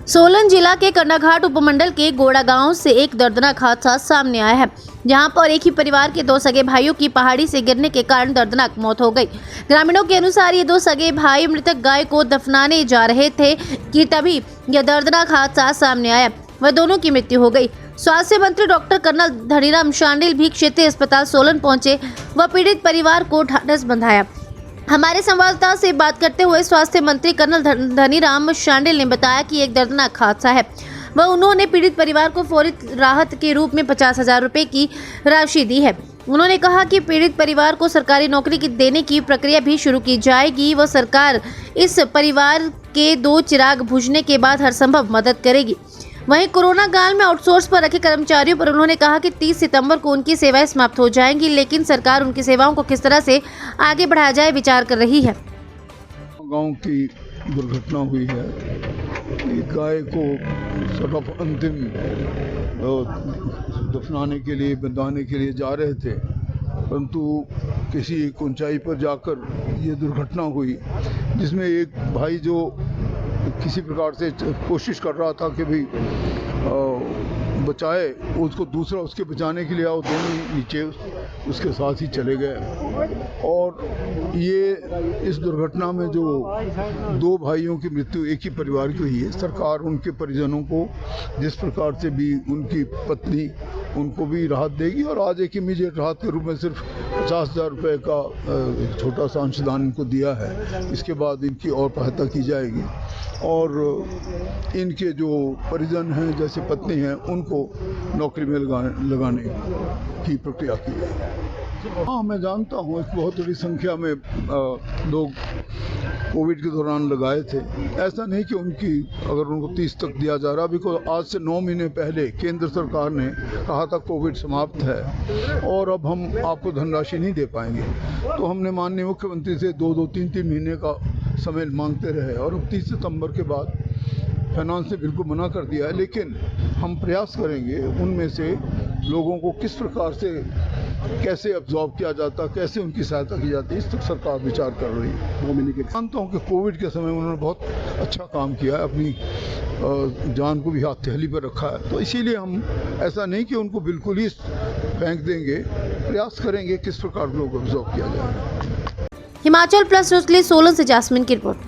सोलन जिला के कंडाघाट उपमंडल के गोड़ा गांव से एक दर्दनाक हादसा सामने आया है, जहां पर एक ही परिवार के दो सगे भाइयों की पहाड़ी से गिरने के कारण दर्दनाक मौत हो गई। ग्रामीणों के अनुसार ये दो सगे भाई मृतक गाय को दफनाने जा रहे थे कि तभी यह दर्दनाक हादसा सामने आया। वह दोनों की मृत्यु हो गई। स्वास्थ्य मंत्री डॉक्टर कर्नल धनीराम शांडिल भी क्षेत्रीय अस्पताल सोलन पहुंचे व पीड़ित परिवार को ढांढस बंधाया। हमारे संवाददाता से बात करते हुए स्वास्थ्य मंत्री कर्नल धनीराम शांडिल ने बताया कि एक दर्दनाक हादसा है। वह उन्होंने पीड़ित परिवार को फौरी राहत के रूप में 50,000 रुपए की राशि दी है। उन्होंने कहा कि पीड़ित परिवार को सरकारी नौकरी देने की प्रक्रिया भी शुरू की जाएगी व सरकार इस परिवार के दो चिराग बुझने के बाद हर संभव मदद करेगी। वहीं कोरोना काल में आउटसोर्स पर रखे कर्मचारियों पर उन्होंने कहा कि 30 सितंबर को उनकी सेवाएं समाप्त हो जाएंगी, लेकिन सरकार उनकी सेवाओं को किस तरह से आगे बढ़ाया जाए विचार कर रही है। गांव की दुर्घटना हुई है। एक गाय को सड़क अंतिम दफनाने के लिए बंधाने के लिए जा रहे थे, परंतु किसी एक ऊंचाई पर जाकर ये दुर्घटना हुई, जिसमें एक भाई जो किसी प्रकार से कोशिश कर रहा था कि भाई बचाए, उसको दूसरा उसके बचाने के लिए आओ, दोनों नीचे उसके साथ ही चले गए। और ये इस दुर्घटना में जो दो भाइयों की मृत्यु एक ही परिवार की हुई है, सरकार उनके परिजनों को जिस प्रकार से भी उनकी पत्नी उनको भी राहत देगी। और आज एक इमीडिएट राहत के रूप में सिर्फ 50,000 रुपये का एक छोटा सा अंशदान इनको दिया है। इसके बाद इनकी और सहायता की जाएगी और इनके जो परिजन हैं, जैसे पत्नी हैं, उनको नौकरी में लगाने की प्रक्रिया की है। हाँ, मैं जानता हूँ एक बहुत बड़ी संख्या में लोग कोविड के दौरान लगाए थे। ऐसा नहीं कि अगर उनको 30 तक दिया जा रहा, बिकॉज आज से 9 महीने पहले केंद्र सरकार ने कहा था कोविड समाप्त है और अब हम आपको धनराशि नहीं दे पाएंगे, तो हमने माननीय मुख्यमंत्री से 2-2, 3-3 महीने का समय मांगते रहे और अब 30 सितंबर के बाद फाइनेंस ने बिल्कुल मना कर दिया है। लेकिन हम प्रयास करेंगे उनमें से लोगों को किस प्रकार से कैसे अब्जॉर्ब किया जाता, कैसे उनकी सहायता की जाती है, इस तक सरकार विचार कर रही है। 2 महीने के जानता हूँ कि कोविड के समय उन्होंने बहुत अच्छा काम किया है, अपनी जान को भी हथेली पर रखा है, तो इसीलिए हम ऐसा नहीं कि उनको बिल्कुल ही फेंक देंगे, प्रयास करेंगे किस प्रकार लोगों को अब्जॉर्ब किया जाए। हिमाचल प्लस न्यूज़ के लिए सोलन से जास्मिन की रिपोर्ट।